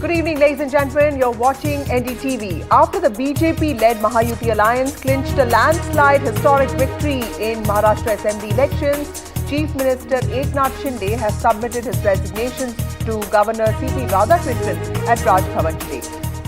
Good evening, ladies and gentlemen. You're watching NDTV. After the BJP-led Mahayuti alliance clinched a landslide historic victory in Maharashtra Assembly Elections, Chief Minister Eknath Shinde has submitted his resignation to Governor C.P. at Raj Bhavan today.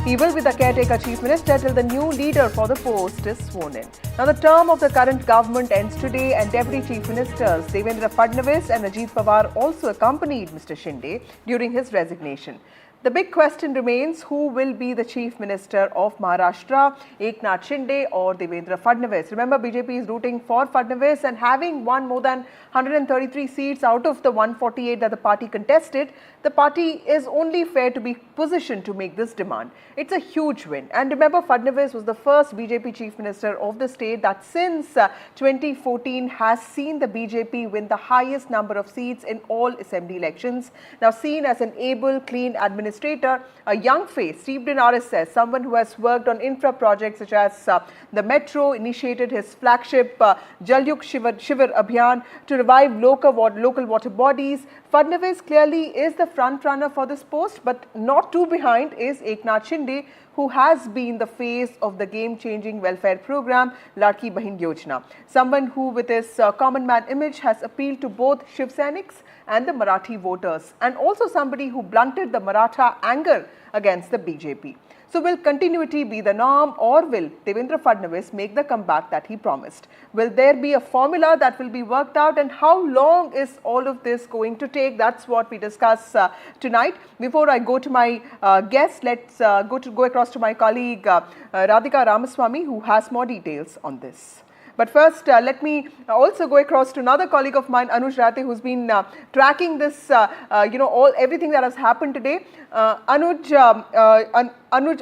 He will be the caretaker Chief Minister till the new leader for the post is sworn in. Now, the term of the current government ends today, and Deputy Chief Ministers Devendra Fadnavis and Ajit Pawar also accompanied Mr. Shinde during his resignation. The big question remains, who will be the Chief Minister of Maharashtra, Eknath Shinde or Devendra Fadnavis? Remember, BJP is rooting for Fadnavis, and having won more than 133 seats out of the 148 that the party contested, the party is only fair to be positioned to make this demand. It's a huge win. And remember, Fadnavis was the first BJP Chief Minister of the state that since 2014 has seen the BJP win the highest number of seats in all assembly elections. Now, seen as an able, clean administrator, a young face steeped in RSS, someone who has worked on infra projects such as the metro, initiated his flagship Jal Yug Shivir Abhiyan to revive local water bodies. Fadnavis clearly is the front runner for this post, but not too behind is Eknath Shinde, who has been the face of the game-changing welfare program Ladki Bahin Yojana. Someone who, with his common man image, has appealed to both Shiv Sainiks and the Marathi voters, and also somebody who blunted the Maratha anger against the BJP. So will continuity be the norm, or will Devendra Fadnavis make the comeback that he promised? Will there be a formula that will be worked out, and how long is all of this going to take? That's what we discuss tonight. Before I go to my guest, let's go across to my colleague Radhika Ramaswamy, who has more details on this. But first, let me also go across to another colleague of mine, Anuj Rate, who's been tracking this, everything that has happened today. Anuj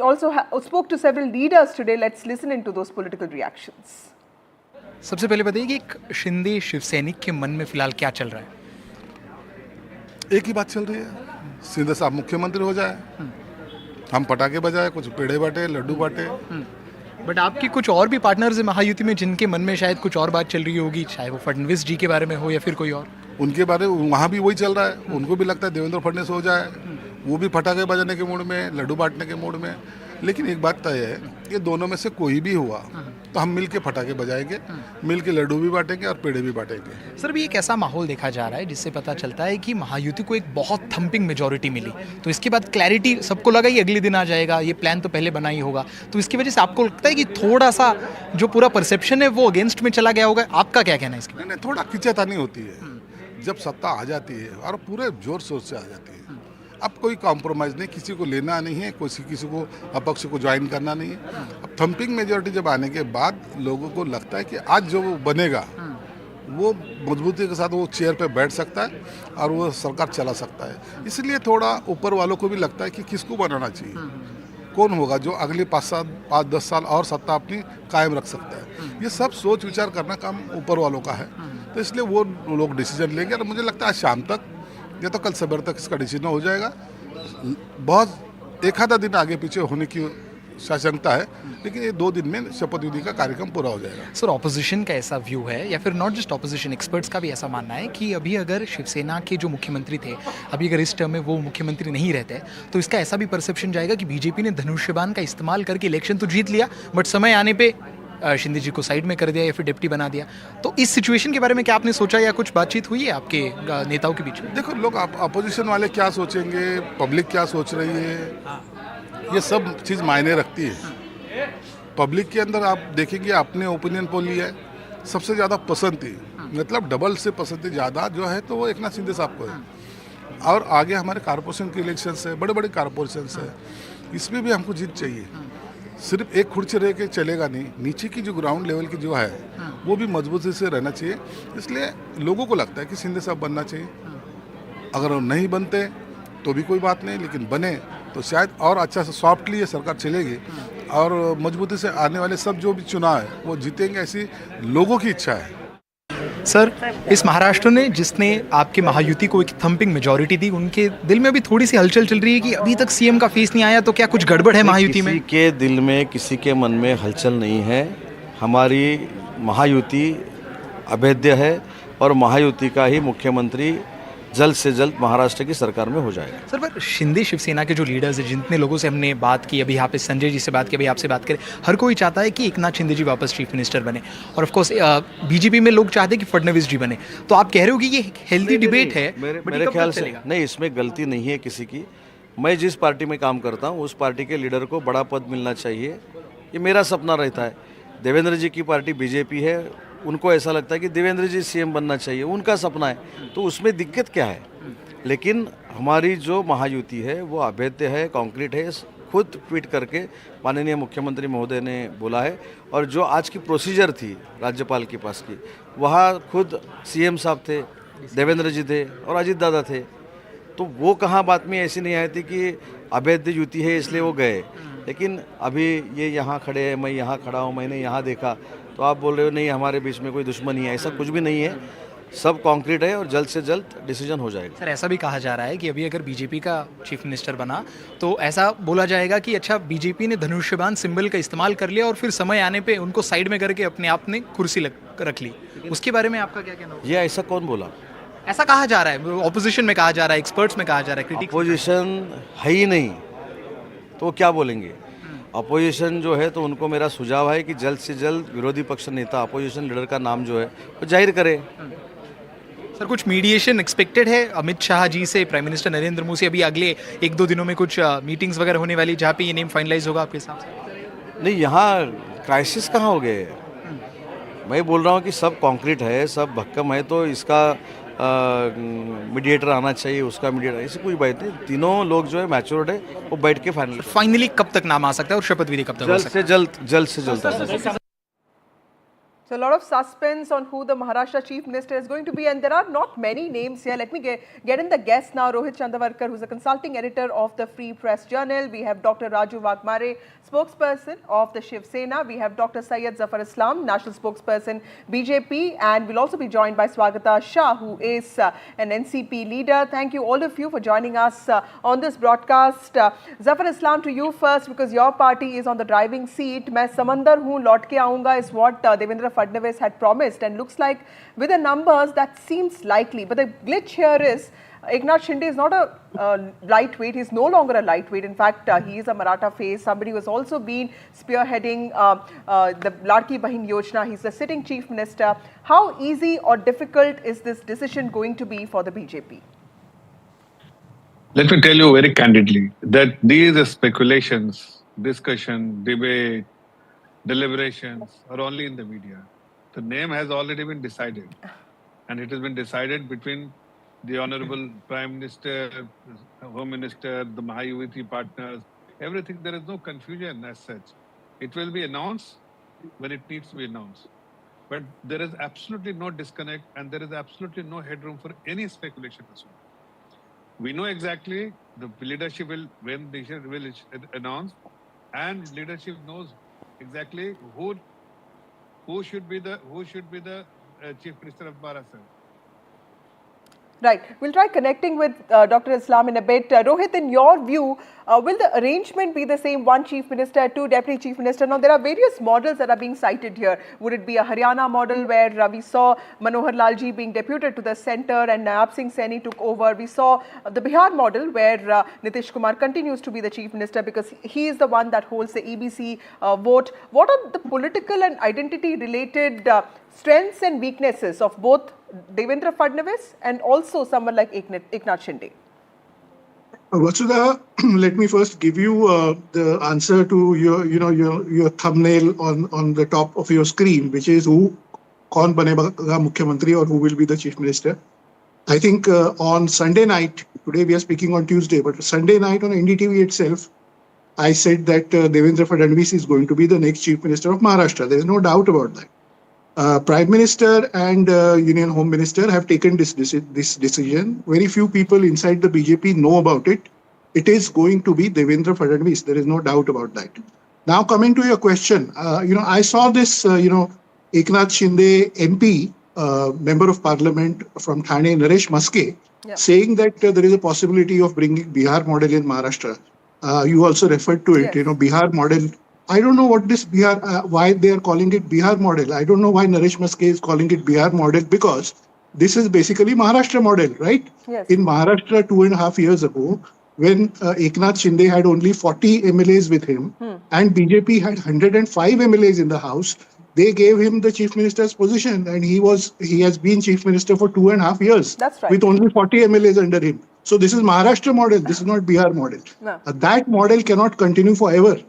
also spoke to several leaders today. Let's listen into those political reactions. सबसे पहले बताइए कि एक शिंदे शिव सैनिक के मन में फिलहाल क्या चल रहा है? एक ही बात चल रही है, शिंदे साहब मुख्यमंत्री हो जाए, हम पटाखे बजाए, कुछ पेड़े बांटे, लड्डू बांटे। बट आपके कुछ और भी पार्टनर्स हैं महायुति में जिनके मन में शायद कुछ और बात चल रही होगी, चाहे वो फडणवीस जी के बारे में हो या फिर कोई और। उनके बारे वहाँ भी वही चल रहा है, उनको भी लगता है देवेंद्र फडणवीस हो जाए, वो भी पटाखे बजाने के मूड में, लड्डू बांटने के मूड में। लेकिन एक बात तय है कि दोनों में से कोई भी हुआ तो हम मिल के पटाखे बजाएंगे, मिल के लड्डू भी बांटेंगे और पेड़े भी बांटेंगे। सर, भी एक ऐसा माहौल देखा जा रहा है जिससे पता चलता है कि महायुति को एक बहुत थम्पिंग मेजॉरिटी मिली, तो इसके बाद क्लैरिटी सबको लगा कि अगले दिन आ जाएगा, ये प्लान तो पहले बना ही होगा, तो इसकी वजह से आपको लगता है कि थोड़ा सा जो पूरा परसेप्शन है वो अगेंस्ट में चला गया होगा? आपका क्या कहना है इसके? नहीं, थोड़ा खिंचातानी होती है जब सत्ता आ जाती है और पूरे जोर शोर से आ जाती है। अब कोई कॉम्प्रोमाइज़ नहीं, किसी को लेना नहीं है, किसी को अपक्ष को ज्वाइन करना नहीं है। अब थम्पिंग मेजॉरिटी जब आने के बाद लोगों को लगता है कि आज जो बनेगा वो मजबूती के साथ वो चेयर पे बैठ सकता है और वो सरकार चला सकता है। इसलिए थोड़ा ऊपर वालों को भी लगता है कि किसको बनाना चाहिए, कौन होगा जो अगले 5-10 साल और सत्ता अपनी कायम रख सकता है। ये सब सोच विचार करना काम ऊपर वालों का है, तो इसलिए वो लोग डिसीजन लेंगे और मुझे लगता है शाम तक या तो कल सवेर तक इसका डिसीजन हो जाएगा। बहुत एक आधा दिन आगे पीछे होने की आशंका है, लेकिन ये 2 दिन में शपथ विधि का कार्यक्रम पूरा हो जाएगा। सर, ऑपोजिशन का ऐसा व्यू है या फिर नॉट जस्ट ऑपोजिशन, एक्सपर्ट्स का भी ऐसा मानना है कि अभी अगर शिवसेना के जो मुख्यमंत्री थे, अभी अगर इस टर्म में वो मुख्यमंत्री नहीं रहते तो इसका ऐसा भी परसेप्शन जाएगा कि बीजेपी ने धनुष्यबाण का इस्तेमाल करके इलेक्शन तो जीत लिया, बट समय आने पे शिंदे जी को साइड में कर दिया या फिर डिप्टी बना दिया। तो इस सिचुएशन के बारे में क्या आपने सोचा या कुछ बातचीत हुई है आपके नेताओं के बीच में? देखो, लोग अपोजिशन वाले क्या सोचेंगे, पब्लिक क्या सोच रही है, ये सब चीज़ मायने रखती है। पब्लिक के अंदर आप देखेंगे, अपने ओपिनियन पोल ही है, सबसे ज़्यादा पसंद थी, मतलब डबल से पसंद ज़्यादा जो है तो वो एकनाथ शिंदे साहब को है। और आगे हमारे कारपोरेशन के इलेक्शंस है, बड़े बड़े कारपोरेशंस है, इसमें भी हमको जीत चाहिए। सिर्फ एक खुर्ची रह के चलेगा नहीं, नीचे की जो ग्राउंड लेवल की जो है वो भी मजबूती से रहना चाहिए। इसलिए लोगों को लगता है कि शिंदे साहब बनना चाहिए। अगर वो नहीं बनते तो भी कोई बात नहीं, लेकिन बने तो शायद और अच्छा से सॉफ्टली ये सरकार चलेगी और मजबूती से आने वाले सब जो भी चुनाव है वो जीतेंगे, ऐसी लोगों की इच्छा है। सर, इस महाराष्ट्र ने जिसने आपके महायुति को एक थम्पिंग मेजॉरिटी दी, उनके दिल में अभी थोड़ी सी हलचल चल रही है कि अभी तक सीएम का फेस नहीं आया, तो क्या कुछ गड़बड़ है महायुति में? किसी के दिल में, किसी के मन में हलचल नहीं है। हमारी महायुति अभेद्य है और महायुति का ही मुख्यमंत्री जल्द से जल्द महाराष्ट्र की सरकार में हो जाएगा। सर पर शिंदे शिवसेना के जो लीडर्स हैं, जितने लोगों से हमने बात की, अभी यहाँ पे संजय जी से बात की, अभी आपसे बात करें, हर कोई चाहता है कि एकनाथ शिंदे जी वापस चीफ मिनिस्टर बने, और ऑफ कोर्स बीजेपी में लोग चाहते हैं कि फडणवीस जी बने। तो आप कह रहे हो कि ये हेल्दी डिबेट है, मेरे ख्याल से नहीं, इसमें गलती नहीं है किसी की। मैं जिस पार्टी में काम करता हूँ उस पार्टी के लीडर को बड़ा पद मिलना चाहिए, ये मेरा सपना रहता है। देवेंद्र जी की पार्टी बीजेपी है, उनको ऐसा लगता है कि देवेंद्र जी सीएम बनना चाहिए, उनका सपना है, तो उसमें दिक्कत क्या है। लेकिन हमारी जो महायुति है वो अभेद्य है, कॉन्क्रीट है, खुद ट्वीट करके माननीय मुख्यमंत्री महोदय ने बोला है। और जो आज की प्रोसीजर थी राज्यपाल के पास की, वहाँ खुद सीएम साहब थे, देवेंद्र जी थे और अजीत दादा थे, तो वो कहाँ बात में ऐसी नहीं आई थी कि अभेद्य युति है इसलिए वो गए। लेकिन अभी ये यहाँ खड़े हैं, मैं यहाँ खड़ा हूँ, मैंने यहाँ देखा, तो आप बोल रहे हो नहीं हमारे बीच में कोई दुश्मनी है, ऐसा कुछ भी नहीं है, सब कॉन्क्रीट है और जल्द से जल्द डिसीजन हो जाएगा। सर ऐसा भी कहा जा रहा है कि अभी अगर बीजेपी का चीफ मिनिस्टर बना तो ऐसा बोला जाएगा कि अच्छा बीजेपी ने धनुष्यबाण सिंबल का इस्तेमाल कर लिया और फिर समय आने पे उनको साइड में करके अपने आप ने कुर्सी रख ली। उसके बारे में आपका क्या कहना है? ये ऐसा कौन बोला? ऐसा कहा जा रहा है, ऑपोजिशन में कहा जा रहा है, एक्सपर्ट्स में कहा जा रहा है, क्रिटिक्स। अपोजिशन है ही नहीं तो क्या बोलेंगे। अपोजिशन जो है तो उनको मेरा सुझाव है कि जल्द से जल्द विरोधी पक्ष नेता अपोजिशन लीडर का नाम जो है वो जाहिर करे। सर कुछ मीडिएशन एक्सपेक्टेड है अमित शाह जी से, प्राइम मिनिस्टर नरेंद्र मोदी से? अभी अगले 1-2 दिनों में कुछ मीटिंग्स वगैरह होने वाली जहाँ पे ये नेम फाइनलाइज होगा आपके हिसाब से? नहीं, यहाँ क्राइसिस कहाँ हो गए। मैं बोल रहा हूँ कि सब कॉन्क्रीट है, सब भक्कम है, तो इसका मीडिएटर आना चाहिए, उसका मीडिएटर, ऐसी कोई बात नहीं। तीनों लोग जो है मैच्योर्ड है, वो बैठ के फाइनली कब तक नाम आ सकता है और शपथ विधि कब तक हो सकता है? जल्द से जल्द आ सकता है। So a lot of suspense on who the Maharashtra Chief Minister is going to be, and there are not many names here. Let me get in the guests now. Rohit Chandavarkar, who's a consulting editor of the Free Press Journal. We have Dr. Raju Wagmare, spokesperson of the Shiv Sena. We have Dr. Syed Zafar Islam, national spokesperson BJP, and we'll also be joined by Swagata Shah, who is an NCP leader. Thank you all of you for joining us on this broadcast. Zafar Islam, to you first, because your party is on the driving seat. मैं समंदर हूँ, लौट के आऊँगा is what Devendra Fadnavis had promised, and looks like with the numbers that seems likely. But the glitch here is Eknath Shinde is not a lightweight. He's no longer a lightweight. In fact, he is a Maratha face, somebody who has also been spearheading the Ladki Bahin Yojana. He's the sitting chief minister. How easy or difficult is this decision going to be for the BJP? Let me tell you very candidly that these speculations, discussion, debate, deliberations are only in the media. The name has already been decided, and it has been decided between the Honorable Prime Minister, Home Minister, the Mahayuti partners, everything. There is no confusion as such. It will be announced when it needs to be announced. But there is absolutely no disconnect, and there is absolutely no headroom for any speculation as well. We know exactly the leadership will, when the decision will announce, and leadership knows exactly who should be the Chief Minister of Maharashtra. Right. We'll try connecting with Dr. Islam in a bit. Rohit, in your view, will the arrangement be the same? One chief minister, two deputy chief minister? Now, there are various models that are being cited here. Would it be a Haryana model where we saw Manohar Lalji being deputed to the centre and Nayab Singh Saini took over? We saw the Bihar model where Nitish Kumar continues to be the chief minister because he is the one that holds the EBC vote. What are the political and identity related strengths and weaknesses of both Devendra Fadnavis and also someone like Eknath Shinde? Vasudha, let me first give you the answer to your thumbnail on the top of your screen, which is who kaun banega Mukhyamantri or who will be the Chief Minister. I think on Sunday night, today we are speaking on Tuesday, but Sunday night on NDTV itself, I said that Devendra Fadnavis is going to be the next Chief Minister of Maharashtra. There is no doubt about that. Prime Minister and Union Home Minister have taken this decision. Very few people inside the BJP know about it. It is going to be Devendra Fadnavis. There is no doubt about that. Now coming to your question, I saw this, Eknath Shinde MP, Member of Parliament from Thane, Naresh Maske, saying that there is a possibility of bringing Bihar model in Maharashtra. You also referred to it, Bihar model. I don't know what this Bihar, why they are calling it Bihar model. I don't know why Naresh Maske is calling it Bihar model, because this is basically Maharashtra model, right? Yes. In Maharashtra 2.5 years ago, when Eknath Shinde had only 40 MLAs with him and BJP had 105 MLAs in the house, they gave him the chief minister's position, and he has been chief minister for 2.5 years. That's right. With only 40 MLAs under him. So this is Maharashtra model. This is not Bihar model. No. That model cannot continue forever.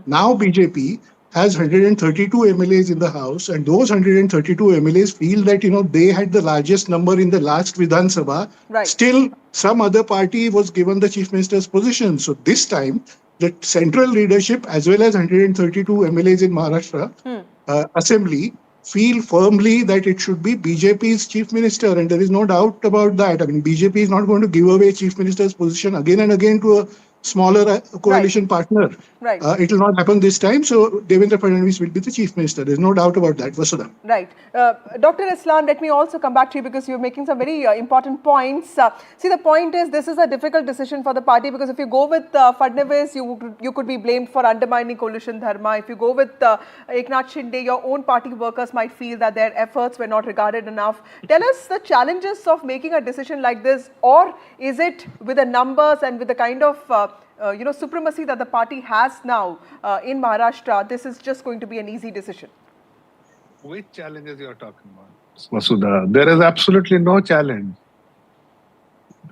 Now BJP has 132 MLAs in the house, and those 132 MLAs feel that they had the largest number in the last Vidhan Sabha. Right. Still, some other party was given the chief minister's position. So this time, the central leadership as well as 132 MLAs in Maharashtra Assembly feel firmly that it should be BJP's chief minister, and there is no doubt about that. I mean, BJP is not going to give away chief minister's position again and again to a smaller coalition partner. Right. It will not happen this time. So Devendra Fadnavis will be the chief minister. There is no doubt about that. Vasudha. Right. Dr. Islan, let me also come back to you because you're making some very important points. See, the point is this is a difficult decision for the party because if you go with Fadnavis, you could be blamed for undermining coalition dharma. If you go with Eknath Shinde, your own party workers might feel that their efforts were not regarded enough. Tell us the challenges of making a decision like this, or is it with the numbers and with the kind of supremacy that the party has now in Maharashtra, this is just going to be an easy decision? Which challenges you are talking about, Vasudha? There is absolutely no challenge.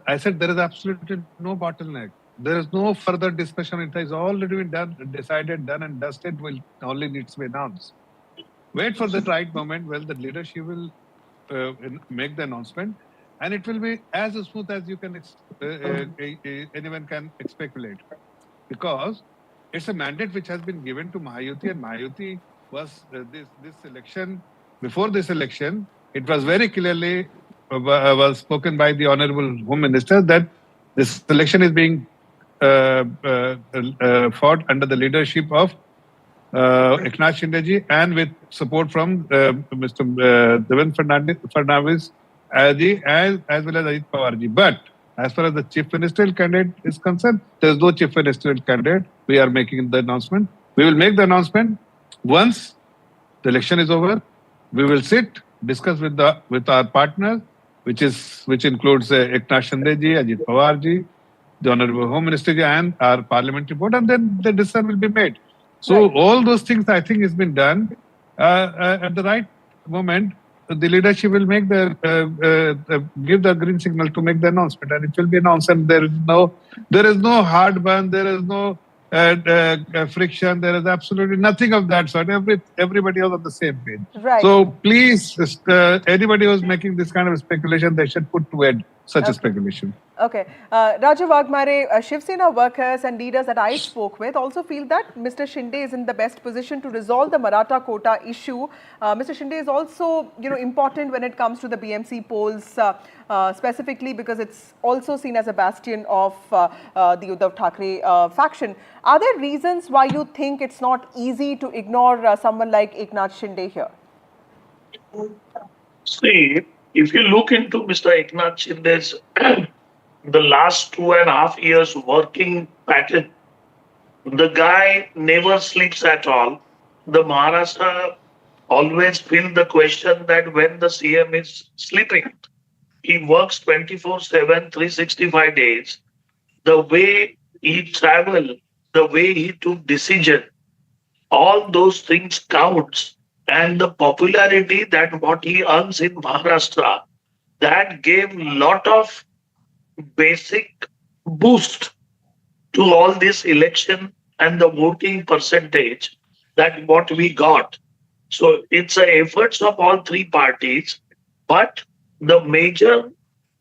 I said there is absolutely no bottleneck. There is no further discussion. It has already been done, decided, done and dusted. Will only needs to be announced. Wait for the right moment when the leadership will make the announcement, and it will be as smooth as you can anyone can speculate, because it's a mandate which has been given to Mahayuti, and Mahayuti was this election. Before this election, it was very clearly was spoken by the Honorable Home Minister that this election is being fought under the leadership of Eknath Shinde ji and with support from Mr. Devendra Fadnavis as well as Ajit Pawar ji. But as far as the chief ministerial candidate is concerned, there is no chief ministerial candidate. We are making the announcement. We will make the announcement once the election is over. We will sit, discuss with our partners, which includes Eknath Shinde ji, Ajit Pawar ji, the Honorable Home Minister ji, and our parliamentary board, and then the decision will be made. So all those things I think has been done at the right moment. The leadership will make give the green signal to make the announcement, and it will be announced. And there is no heartburn, there is no friction, there is absolutely nothing of that sort. Everybody is on the same page. Right. So please, anybody who is making this kind of speculation, they should put to bed such a speculation. Okay. Raju Wagmare, Shiv Sena workers and leaders that I spoke with also feel that Mr. Shinde is in the best position to resolve the Maratha quota issue. Mr. Shinde is also, important when it comes to the BMC polls, specifically because it's also seen as a bastion of the Uddhav Thackeray faction. Are there reasons why you think it's not easy to ignore someone like Eknath Shinde here? See, if you look into Mr. Eknath Shinde's the last 2.5 years working pattern, the guy never sleeps at all. The Maharashtra always feel the question that when the CM is sleeping, he works 24/7, 365 days. The way he traveled, the way he took decision, all those things counts. And the popularity that what he earns in Maharashtra, that gave lot of basic boost to all this election and the voting percentage that what we got. So it's the efforts of all three parties, but the major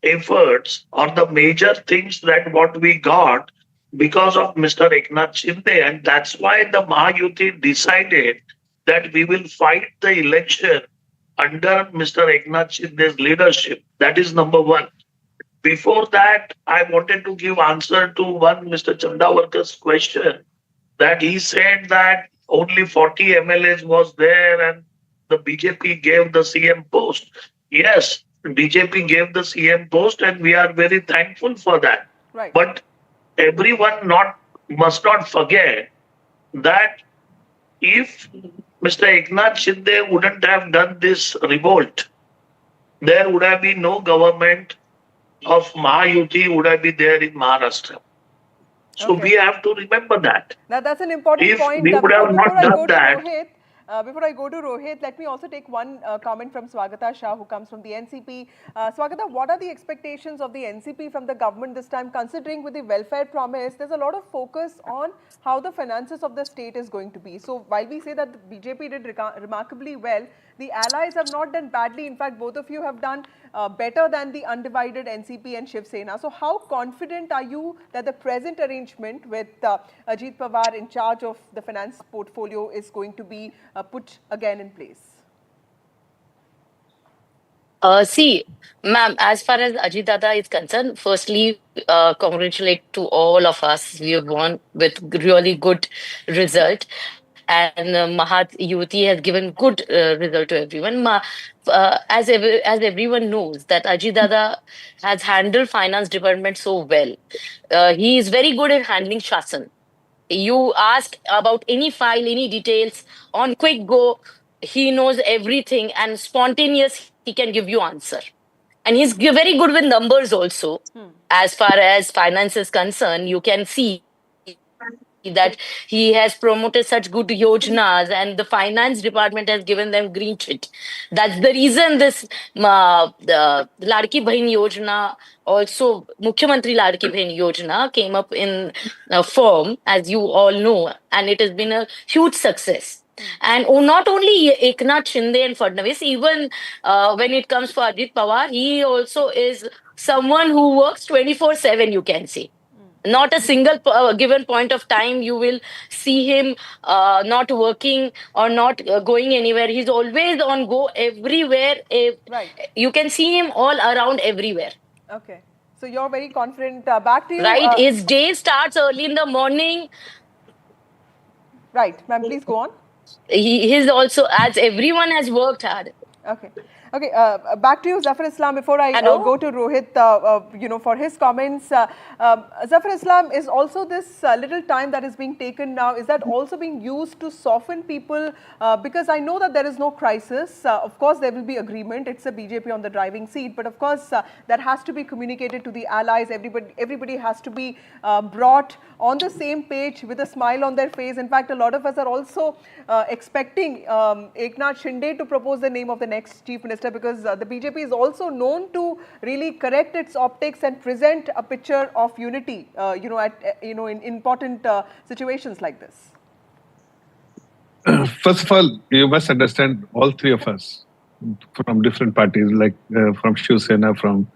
efforts or the major things that what we got because of Mr. Eknath Shinde, and that's why the Mahayuti decided that we will fight the election under Mr. Eknath Shinde's leadership. That is number one. Before that, I wanted to give answer to one Mr. Chandavarkar's question that he said that only 40 MLAs was there and the BJP gave the CM post. Yes, BJP gave the CM post and we are very thankful for that. Right. But everyone must not forget that if Mr. Eknath Shinde wouldn't have done this revolt, there would have been no government of Mahayuti would have been there in Maharashtra. So Okay. we have to remember that. Now that's an important If point. we would have not done that, Before I go to Rohit, let me also take one comment from Swagata Shah, who comes from the NCP. Swagata, what are the expectations of the NCP from the government this time, considering with the welfare promise, there's a lot of focus on how the finances of the state is going to be. So while we say that the BJP did remarkably well, the allies have not done badly. In fact, both of you have done better than the undivided NCP and Shiv Sena. So how confident are you that the present arrangement with Ajit Pawar in charge of the finance portfolio is going to be put again in place? See, ma'am, as far as Ajit Dada is concerned, firstly, congratulate to all of us. We have won with really good result. And Mahayuti has given good result to everyone. As everyone knows, that Ajit Dada has handled finance department so well. He is very good at handling Shasan. You ask about any file, any details on quick go, he knows everything and spontaneous, he can give you answer. And he's very good with numbers also. As far as finance is concerned, you can see that he has promoted such good yojanas and the finance department has given them green chit. That's the reason this the Ladki Bahin Yojana, also Mukhyamantri Ladki Bahin Yojana came up in form, as you all know, and it has been a huge success. And not only Eknath Shinde and Fadnavis, even when it comes for Ajit Pawar, he also is someone who works 24/7, you can say. Not a single given point of time you will see him not working or not going anywhere. He's always on go everywhere. Right. You can see him all around everywhere. Okay. So you're very confident. Back to you. Right. His day starts early in the morning. Right. Ma'am, please go on. He's also, as everyone has worked hard. Okay. Okay, back to you, Zafar Islam. Before I go to Rohit, for his comments, Zafar Islam, is also this little time that is being taken now, is that also being used to soften people? Because I know that there is no crisis. Of course, there will be agreement. It's a BJP on the driving seat. But of course, that has to be communicated to the allies. Everybody has to be brought on the same page with a smile on their face. In fact, a lot of us are also expecting Eknath Shinde to propose the name of the next Chief Minister, because the BJP is also known to really correct its optics and present a picture of unity, in important situations like this. First of all, you must understand all three of us from different parties, like from Shiv Sena, from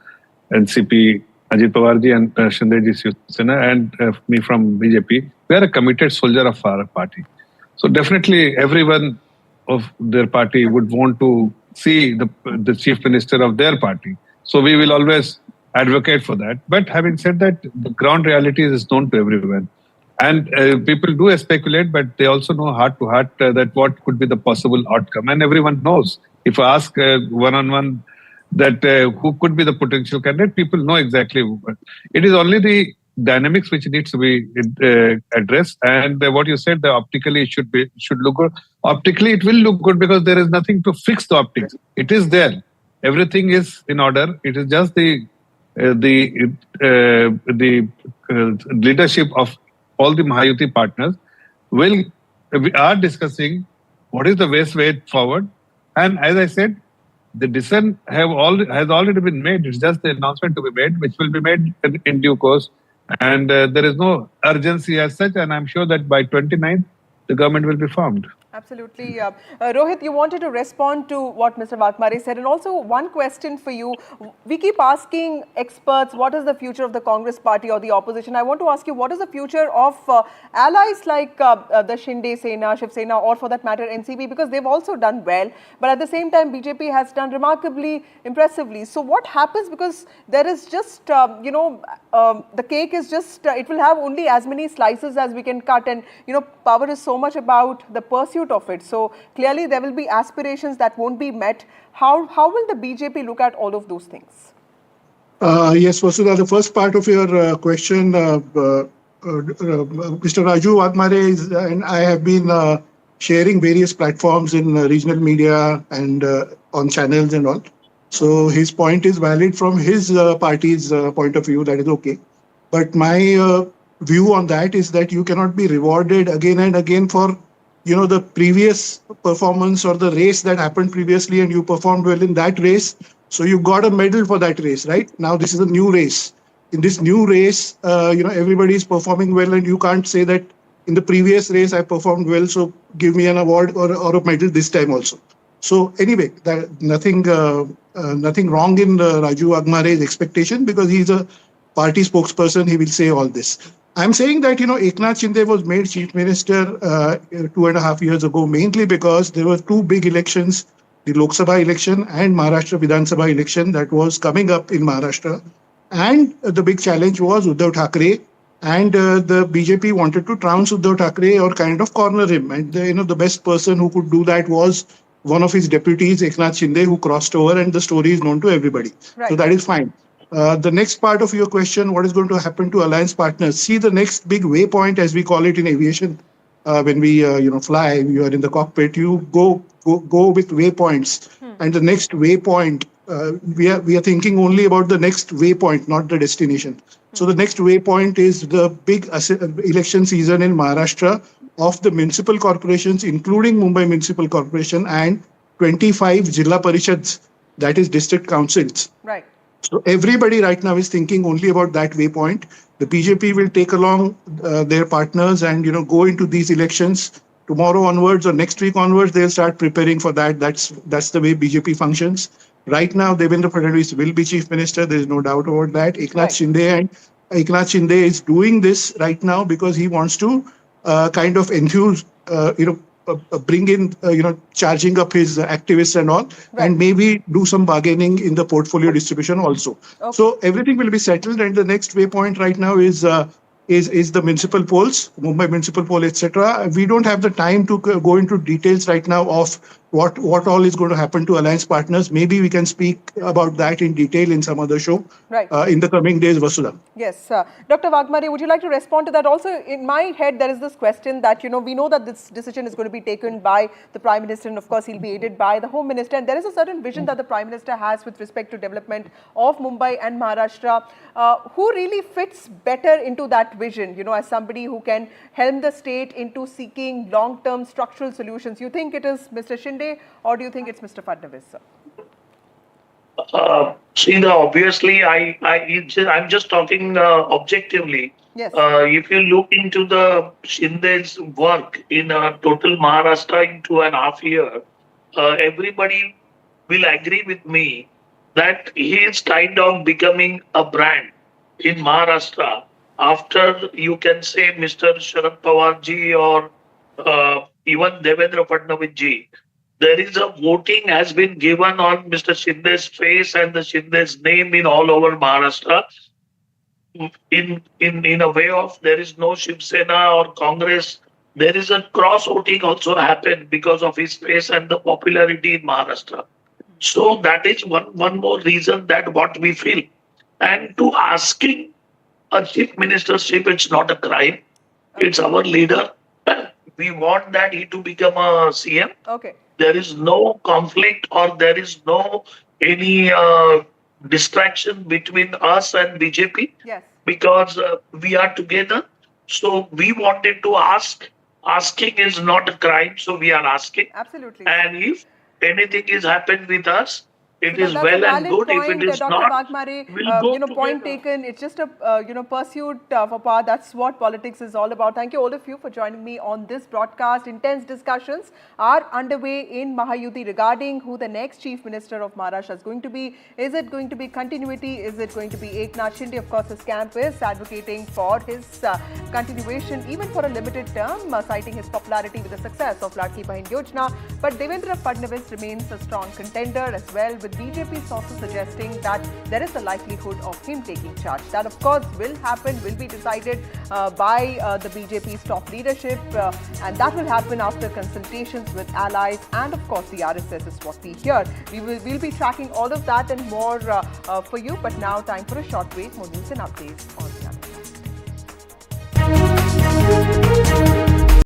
NCP, Ajit Pawarji and Shindeji Shiv Sena, and me from BJP. We are a committed soldier of our party. So definitely everyone of their party would want to see the Chief Minister of their party. So we will always advocate for that. But having said that, the ground reality is known to everyone. And people do speculate, but they also know heart to heart that what could be the possible outcome. And everyone knows. If I ask one-on-one that who could be the potential candidate, people know exactly. It is only the dynamics which needs to be addressed. And what you said, optically it should look good. Optically it will look good because there is nothing to fix the optics. It is there. Everything is in order. It is just the leadership of all the Mahayuti partners we are discussing what is the best way forward. And as I said, the decision has already been made. It's just the announcement to be made, which will be made in due course. And there is no urgency as such. And I'm sure that by 29th, the government will be formed. Absolutely. Rohit, you wanted to respond to what Mr. Vakmare said. And also one question for you. We keep asking experts, what is the future of the Congress party or the opposition? I want to ask you, what is the future of allies like the Shinde Sena, Shiv Sena, or for that matter, NCP? Because they've also done well. But at the same time, BJP has done remarkably impressively. So what happens? Because there is just, the cake is just, it will have only as many slices as we can cut. And, power is so much about the pursuit of it. So clearly there will be aspirations that won't be met. How will the BJP look at all of those things? Yes, Vasudha, the first part of your question, Mr. Raju Vakmare and I have been sharing various platforms in regional media and on channels and all. So his point is valid from his party's point of view. That is okay. But my view on that is that you cannot be rewarded again and again for the previous performance or the race that happened previously, and you performed well in that race. So you got a medal for that race, right? Now this is a new race. In this new race, everybody is performing well, and you can't say that in the previous race I performed well, so give me an award or a medal this time also. So anyway, nothing wrong in Raju Agmare's expectation, because he's a party spokesperson. He will say all this. I'm saying that, Eknath Shinde was made Chief Minister 2.5 years ago, mainly because there were two big elections, the Lok Sabha election and Maharashtra Vidhan Sabha election that was coming up in Maharashtra. And the big challenge was Uddhav Thackeray, and the BJP wanted to trounce Uddhav Thackeray or kind of corner him. And the best person who could do that was one of his deputies, Eknath Shinde, who crossed over, and the story is known to everybody. Right. So that is fine. The next part of your question, what is going to happen to alliance partners? See, the next big waypoint, as we call it in aviation, when we fly, you are in the cockpit, you go with waypoints. And the next waypoint, we are thinking only about the next waypoint, not the destination. So the next waypoint is the big election season in Maharashtra of the municipal corporations, including Mumbai Municipal Corporation, and 25 Jilla Parishads, that is district councils. Right. So everybody right now is thinking only about that waypoint. The BJP will take along their partners and go into these elections tomorrow onwards or next week onwards. They'll start preparing for that. That's the way BJP functions. Right now, Devendra Fadnavis will be Chief Minister. There is no doubt about that. Eknath Shinde is doing this right now because he wants to kind of enthuse, bring in, charging up his activists and all, and maybe do some bargaining in the portfolio distribution also. Okay. So everything will be settled, and the next waypoint right now is the municipal polls, Mumbai municipal poll, etc. We don't have the time to go into details right now of what all is going to happen to alliance partners. Maybe we can speak about that in detail in some other show in the coming days, Vasudha. Yes. Dr. Wagmare, would you like to respond to that? Also, in my head, there is this question that, we know that this decision is going to be taken by the Prime Minister, and of course, he'll be aided by the Home Minister. And there is a certain vision that the Prime Minister has with respect to development of Mumbai and Maharashtra. Who really fits better into that vision, as somebody who can helm the state into seeking long-term structural solutions? You think it is Mr. Shinde, or do you think it's Mr. Fadnavis, sir? Sridhar, obviously, I'm just talking objectively. Yes. If you look into the Shinde's work in total Maharashtra in 2.5 years, everybody will agree with me that he is kind of becoming a brand in Maharashtra after, you can say, Mr. Sharad Pawar ji or even Devendra Fadnavis ji. There is a voting has been given on Mr. Shinde's face and the Shinde's name in all over Maharashtra. In a way of there is no Shiv Sena or Congress. There is a cross voting also happened because of his face and the popularity in Maharashtra. So that is one more reason that what we feel. And to asking a chief ministership, it's not a crime. It's our leader. We want that he to become a CM. Okay. There is no conflict or there is no any distraction between us and BJP. Yes. Because we are together. So we wanted to ask. Asking is not a crime, so we are asking. Absolutely. And if anything is happened with us, it is well and good. Point, if it is Dr. not, Wagmare, we'll go point taken. It's just a pursuit for power. That's what politics is all about. Thank you all of you for joining me on this broadcast. Intense discussions are underway in Mahayuti regarding who the next Chief Minister of Maharashtra is going to be. Is it going to be continuity? Is it going to be Eknath Shinde? Of course, his camp is advocating for his continuation, even for a limited term, citing his popularity with the success of Ladki Bahin Yojana. But Devendra Fadnavis remains a strong contender as well, with BJP sources suggesting that there is a likelihood of him taking charge. That, of course, will happen, will be decided by the BJP's top leadership, and that will happen after consultations with allies and, of course, the RSS is what we hear. We'll be tracking all of that and more for you, but now time for a short break. More news and updates on